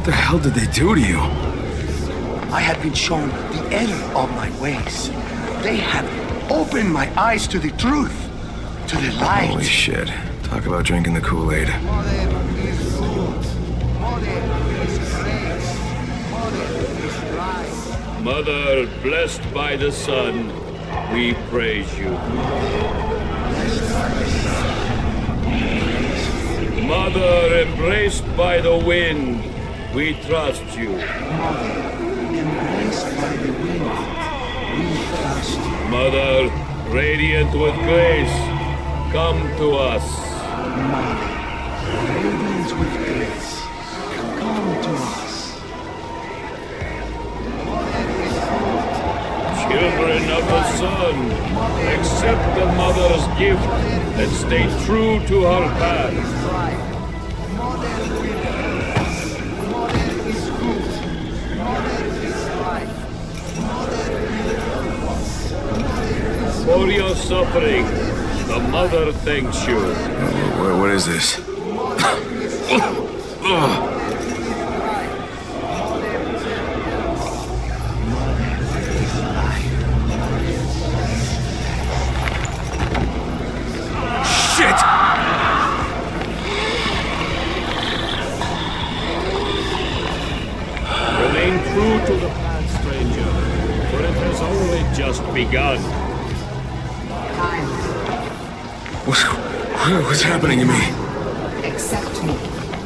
What the hell did they do to you? I had been shown the error of my ways. They had opened my eyes to the truth, to the light. Holy shit. Talk about drinking the Kool-Aid. Mother, blessed by the sun, we praise you. Mother, embraced by the wind, we trust you. Mother, radiant with grace, come to us. Radiant with grace, come to us. Children of the sun, accept the mother's gift and stay true to her path. For your suffering, the mother thanks you. What is this? Shit! Remain true to the path, stranger, for it has only just begun. What's happening to me? Accept me.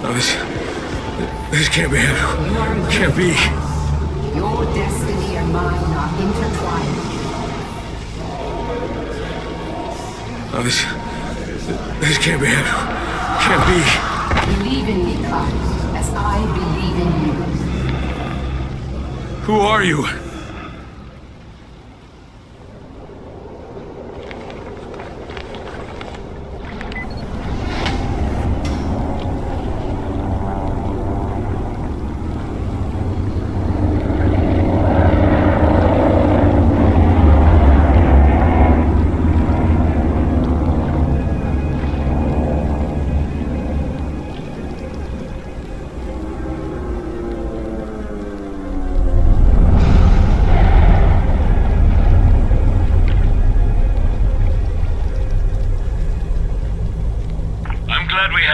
No, this can't be happening. Can't be. Your destiny and mine are intertwined. No, this can't be happening. Can't be. Believe in me, Kyle, as I believe in you. Who are you?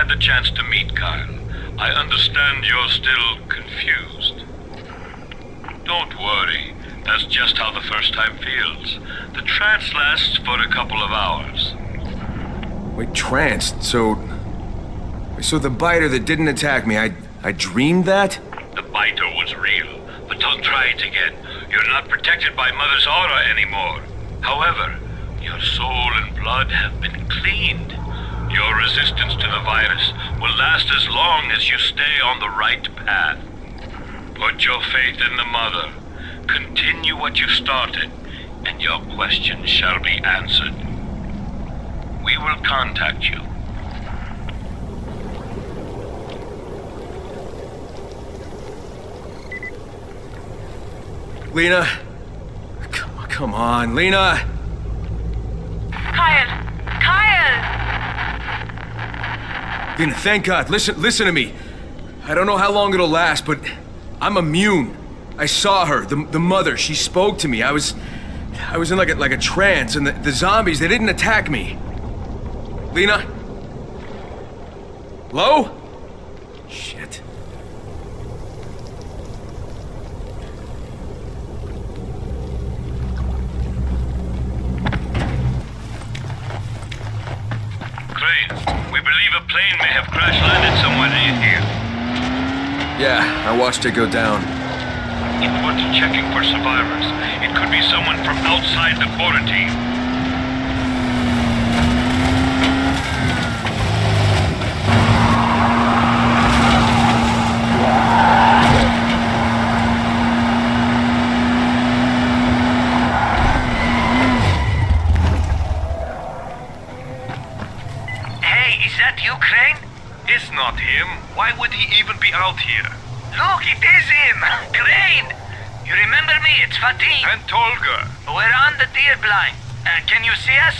The chance to meet Kyle. I understand you're still confused. Don't worry, that's just how the first time feels. The trance lasts for a couple of hours. Wait, tranced? So the biter that didn't attack me, I dreamed that? The biter was real, but don't try it again. You're not protected by Mother's aura anymore. However, your soul and blood have been cleaned. Your resistance to the virus will last as long as you stay on the right path. Put your faith in the Mother. Continue what you started, and your questions shall be answered. We will contact you. Lena? Come on, Lena! Kyle! Kyle! Lena, thank God. Listen to me. I don't know how long it'll last, but I'm immune. I saw her, the mother. She spoke to me. I was in like a trance, and the zombies, they didn't attack me. Lena? Hello? Shit. We believe a plane may have crash-landed somewhere near here. Yeah, I watched it go down. It's worth checking for survivors. It could be someone from outside the quarantine. It's not him. Why would he even be out here? Look, it is him! Crane! You remember me? It's Fatim. And Tolga. We're on the deer blind. Can you see us?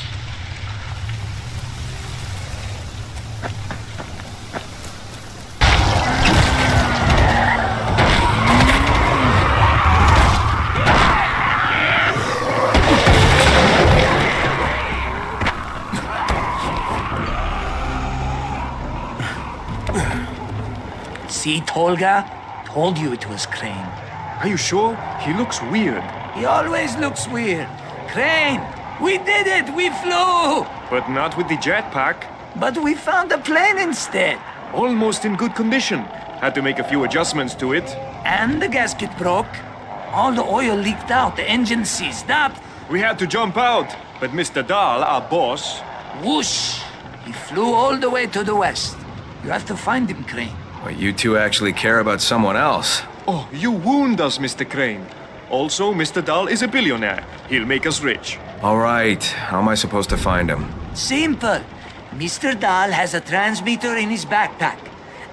See, Tolga? Told you it was Crane. Are you sure? He looks weird. He always looks weird. Crane! We did it! We flew! But not with the jetpack. But we found a plane instead. Almost in good condition. Had to make a few adjustments to it. And the gasket broke. All the oil leaked out, the engine seized up. We had to jump out. But Mr. Dahl, our boss... Whoosh! He flew all the way to the west. You have to find him, Crane. Well, you two actually care about someone else. Oh, you wound us, Mr. Crane. Also, Mr. Dahl is a billionaire. He'll make us rich. All right, how am I supposed to find him? Simple. Mr. Dahl has a transmitter in his backpack.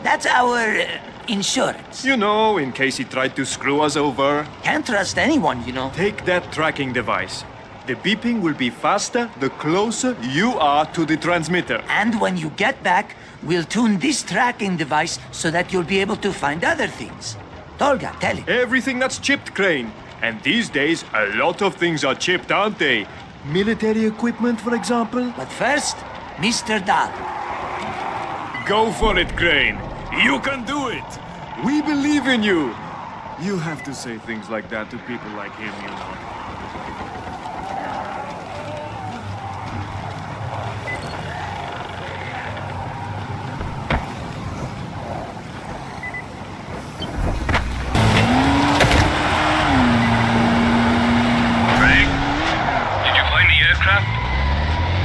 That's our insurance. You know, in case he tried to screw us over. Can't trust anyone, you know. Take that tracking device. The beeping will be faster the closer you are to the transmitter. And when you get back, we'll tune this tracking device so that you'll be able to find other things. Tolga, tell him. Everything that's chipped, Crane. And these days, a lot of things are chipped, aren't they? Military equipment, for example? But first, Mr. Dahl. Go for it, Crane. You can do it. We believe in you. You have to say things like that to people like him, you know. Craig, did you find the aircraft?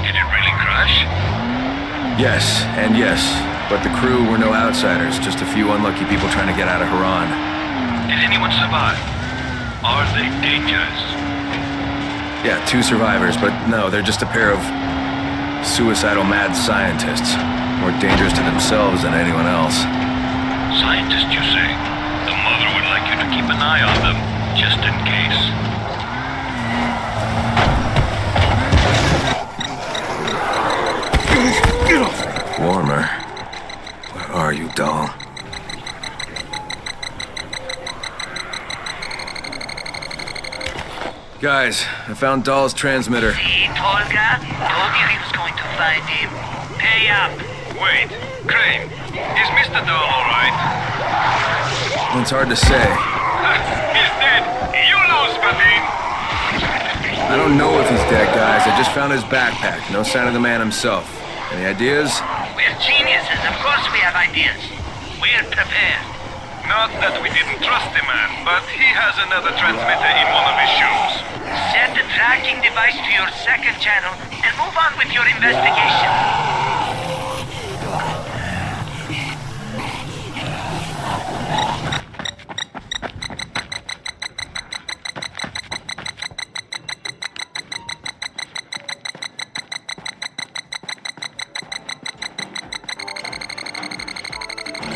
Did it really crash? Yes, and yes. But the crew were no outsiders, just a few unlucky people trying to get out of Haran. Did anyone survive? Are they dangerous? Yeah, 2 survivors, but no, they're just a pair of suicidal mad scientists. More dangerous to themselves than anyone else. Scientists, you say? The mother would like you to keep an eye on them, just in case. Warmer. Where are you, doll? Guys, I found Dahl's transmitter. See, Tolga? Told you he was going to find him. Pay up. Wait, Crane, is Mr. Dahl alright? It's hard to say. He's dead. You lose, Fatin. I don't know if he's dead, guys. I just found his backpack. No sign of the man himself. Any ideas? We're geniuses. Of course we have ideas. We're prepared. Not that we didn't trust the man, but he has another transmitter in one of his shoes. Set the tracking device to your second channel and move on with your investigation.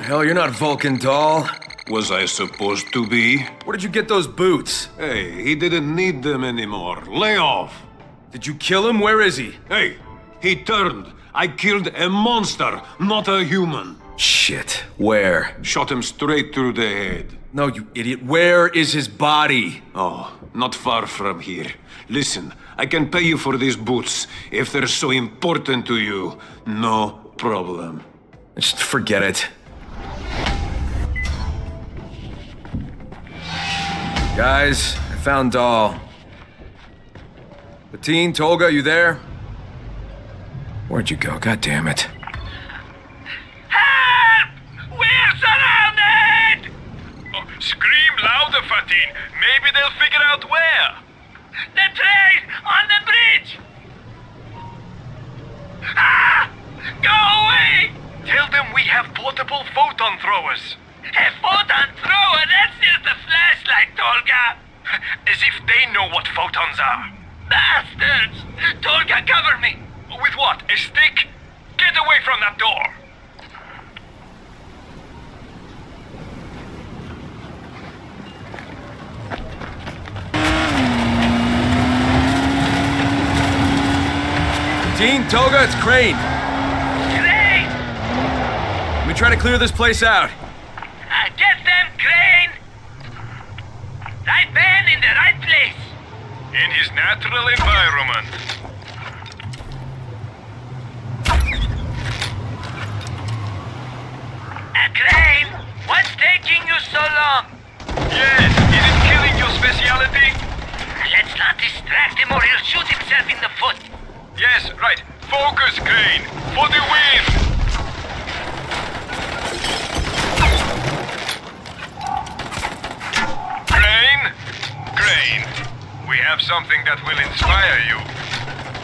Hell, you're not Vulcan, Dahl. Was I supposed to be? Where did you get those boots? Hey, he didn't need them anymore. Lay off! Did you kill him? Where is he? Hey, he turned. I killed a monster, not a human. Shit. Where? Shot him straight through the head. No, you idiot. Where is his body? Oh, not far from here. Listen, I can pay you for these boots. If they're so important to you, no problem. Just forget it. Guys, I found Dahl. Fatin, Tolga, you there? Where'd you go? God damn it. Help! We're surrounded! Oh, scream louder, Fatin. Maybe they'll figure out where. The train on the bridge! Ah! Go away! Tell them we have portable photon throwers. A photon thrower? That's just a flashlight, Tolga! As if they know what photons are. Bastards! Tolga, cover me! With what? A stick? Get away from that door! Fatin, Tolga, it's Crane. Crane! Let me try to clear this place out. Get them, Crane! Right man in the right place! In his natural environment. Crane, what him or he'll shoot himself in the foot. Yes, right. Focus, Crane. For the win! Crane? Crane. We have something that will inspire you.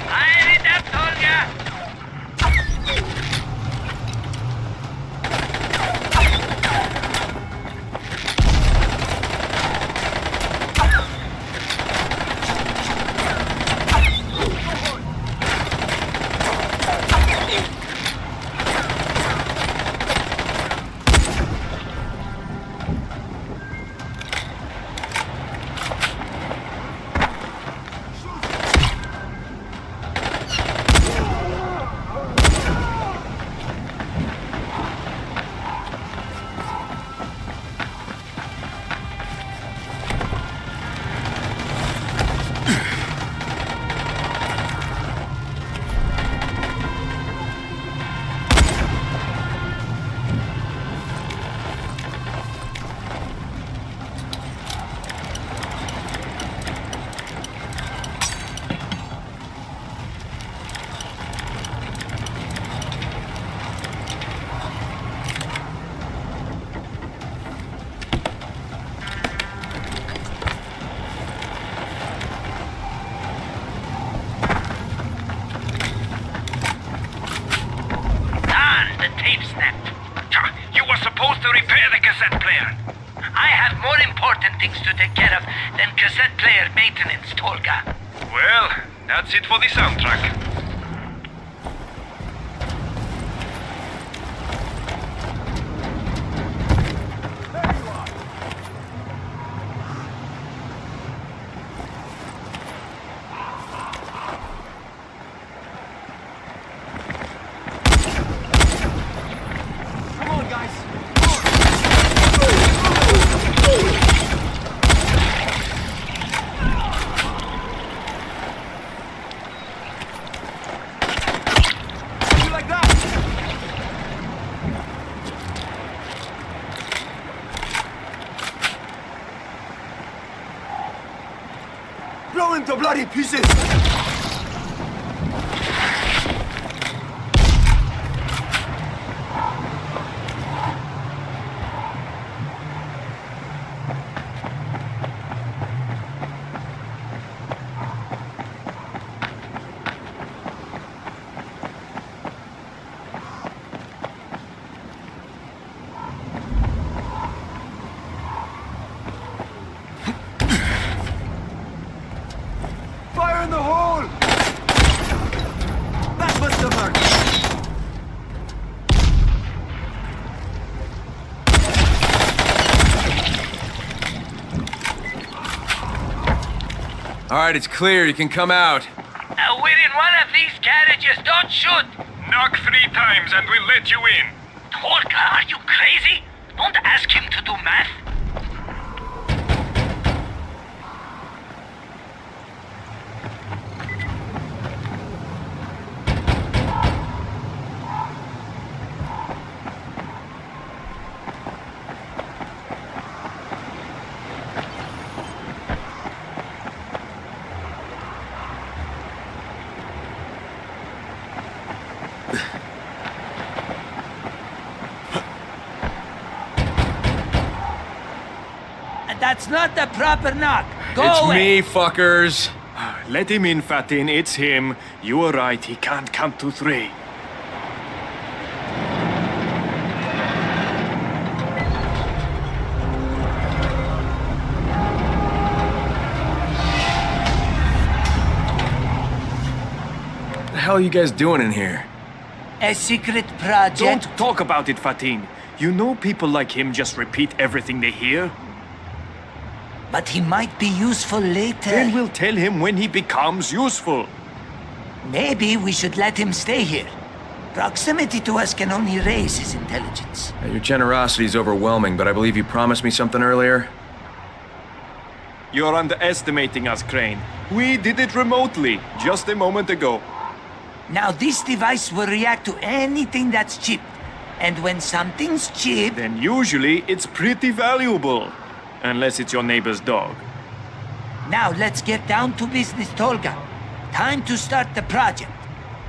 I read that, Tolga. Tape snapped. You were supposed to repair the cassette player. I have more important things to take care of than cassette player maintenance, Tolga. Well, that's it for the soundtrack. Blow into bloody pieces! Fire in the hole! That must have hurt! All right, it's clear. You can come out. We're in one of these carriages. Don't shoot. Knock 3 times and we'll let you in. Tolga, are you crazy? Don't ask him to do math. That's not the proper knock. Go It's away. me, fuckers. Let him in, Fatin. It's him. You were right. He can't count to 3. What the hell are you guys doing in here? A secret project. Don't talk about it, Fatin. You know people like him just repeat everything they hear? But he might be useful later. Then we'll tell him when he becomes useful. Maybe we should let him stay here. Proximity to us can only raise his intelligence. Your generosity is overwhelming, but I believe you promised me something earlier. You're underestimating us, Crane. We did it remotely, just a moment ago. Now this device will react to anything that's chipped. And when something's chipped... Then usually it's pretty valuable. Unless it's your neighbor's dog. Now let's get down to business, Tolga. Time to start the project.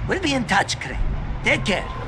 We'll be in touch, Crane. Take care.